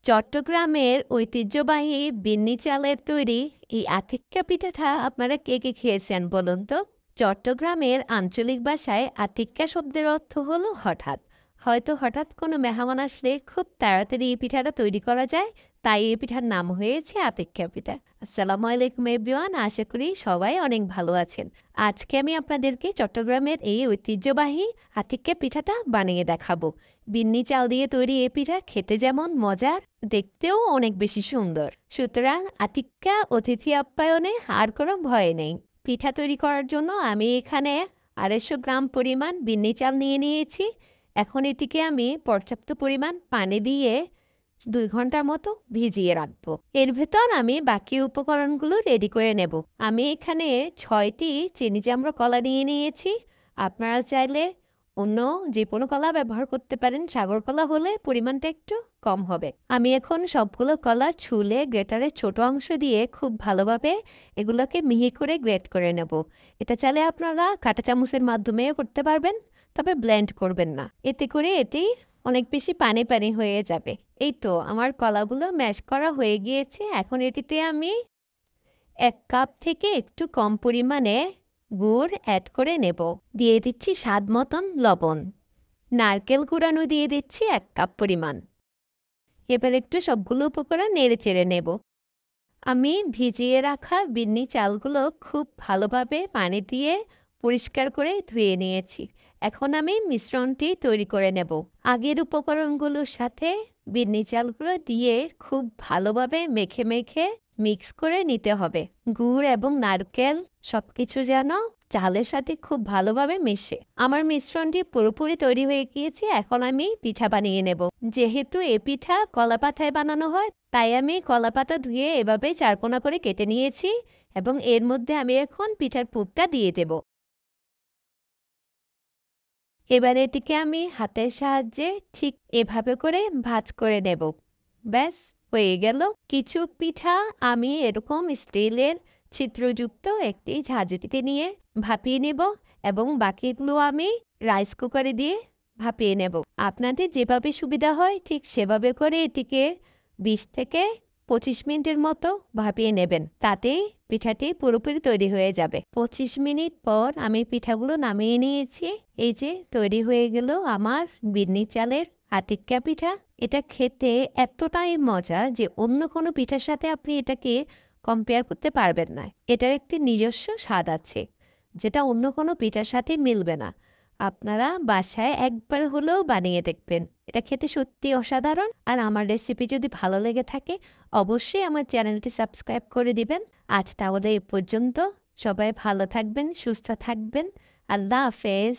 চট্টগ্রামের ঐতিহ্যবাহী বিন্নি চালের তৈরি এই আতিক্কা পিঠাটা আপনারা কে কে খেয়েছেন বলুন তো? চট্টগ্রামের আঞ্চলিক ভাষায় আতিক্কা শব্দের অর্থ হলো হঠাৎ। হয়তো হঠাৎ কোনো মেহমান আসলে খুব তাড়াতাড়ি এই পিঠাটা তৈরি করা যায়, তাই এই পিঠার নাম হয়েছে আতিক্কা পিঠা। আসসালামু আলাইকুম এভরিওয়ান, আশা করি সবাই অনেক ভালো আছেন। আজকে আমি আপনাদেরকে চট্টগ্রামের এই ঐতিহ্যবাহী আতিক্কা পিঠাটা বানিয়ে দেখাবো। বিন্নি চাল দিয়ে তৈরি এই পিঠা খেতে যেমন মজার, দেখতেও অনেক বেশি সুন্দর। সুতরাং আতিক্কা অতিথি আপ্যায়নে আর কোনো ভয় নেই। পিঠা তৈরি করার জন্য আমি এখানে ২৫০ গ্রাম পরিমাণ বিন্নি চাল নিয়ে নিয়েছি। এখন এটিকে আমি পর্যাপ্ত পরিমাণ পানি দিয়ে ২ ঘন্টার মতো ভিজিয়ে রাখবো। এর ভেতর আমি বাকি উপকরণগুলো রেডি করে নেব। আমি এখানে ৬টি চিনি চামড়া কলা নিয়ে নিয়েছি। আপনারা চাইলে অন্য যে কোনো কলা ব্যবহার করতে পারেন, সাগর কলা হলে পরিমাণটা একটু কম হবে। আমি এখন সবগুলো কলা ছুলে গ্রেটারের ছোট অংশ দিয়ে খুব ভালোভাবে এগুলোকে মিহি করে গ্রেট করে নেব। এটা চাইলে আপনারা কাঁটা চামচের মাধ্যমেও করতে পারবেন, তবে ব্লেন্ড করবেন না, এতে করে এটি অনেক বেশি পানি পানি হয়ে যাবে। এই তো আমার কলাগুলো ম্যাশ করা হয়ে গিয়েছে। এখন এটিতে আমি ১ কাপ থেকে একটু কম পরিমাণে গুড় অ্যাড করে নেব। দিয়ে দিচ্ছি স্বাদ মতন লবণ। নারকেল কুড়ানো দিয়ে দিচ্ছি ১ কাপ পরিমাণ। এবার একটু সবগুলো উপকরণ নেড়ে চেড়ে নেব। আমি ভিজিয়ে রাখা বিন্নি চালগুলো খুব ভালোভাবে পানি দিয়ে পরিষ্কার করে ধুয়ে নিয়েছি। এখন আমি মিশ্রণটি তৈরি করে নেব। আগের উপকরণগুলোর সাথে বিন্নি চালগুলো দিয়ে খুব ভালোভাবে মেখে মেখে মিক্স করে নিতে হবে। গুড় এবং নারকেল সবকিছু যেন চালের সাথে খুব ভালোভাবে মেশে। আমার মিশ্রণটি পুরোপুরি তৈরি হয়ে গিয়েছে। এখন আমি পিঠা বানিয়ে নেব। যেহেতু এ পিঠা কলা পাতায় বানানো হয়, তাই আমি কলা পাতা ধুয়ে এভাবে চারকোনা করে কেটে নিয়েছি এবং এর মধ্যে আমি এখন পিঠার পুরটা দিয়ে দেব। এবার এটিকে আমি হাতের সাহায্যে ঠিক এভাবে করে ভাঁজ করে নেব। ব্যাস, হয়ে গেল। কিছু পিঠা আমি এরকম স্টিলের ছিদ্রযুক্ত একটি ঝাঁঝরিতে নিয়ে ভাপিয়ে নেব এবং বাকিগুলো আমি রাইস কুকারে দিয়ে ভাপিয়ে নেব। আপনাদের যেভাবে সুবিধা হয় ঠিক সেভাবে করে এটিকে ২০ থেকে ২৫ মিনিটের মতো ভাপিয়ে নেবেন। তাতেই পিঠাটি পুরোপুরি তৈরি হয়ে যাবে। ২৫ মিনিট পর আমি পিঠাগুলো নামিয়ে নিয়েছি। এই যে তৈরি হয়ে গেল আমার বিন্নি চালের আতিক্কা পিঠা। এটা খেতে এতটাই মজা যে অন্য কোনো পিঠার সাথে আপনি এটাকে কম্পেয়ার করতে পারবেন না। এটার একটি নিজস্ব স্বাদ আছে, যেটা অন্য কোনো পিঠার সাথে মিলবে না। আপনারা বাসায় একবার হলেও বানিয়ে দেখবেন। এটা খেতে সত্যিই অসাধারণ। আর আমার রেসিপি যদি ভালো লেগে থাকে, অবশ্যই আমার চ্যানেলটি সাবস্ক্রাইব করে দিবেন। আজ তাহলে এ পর্যন্ত। সবাই ভালো থাকবেন, সুস্থ থাকবেন। আল্লাহ হাফেজ।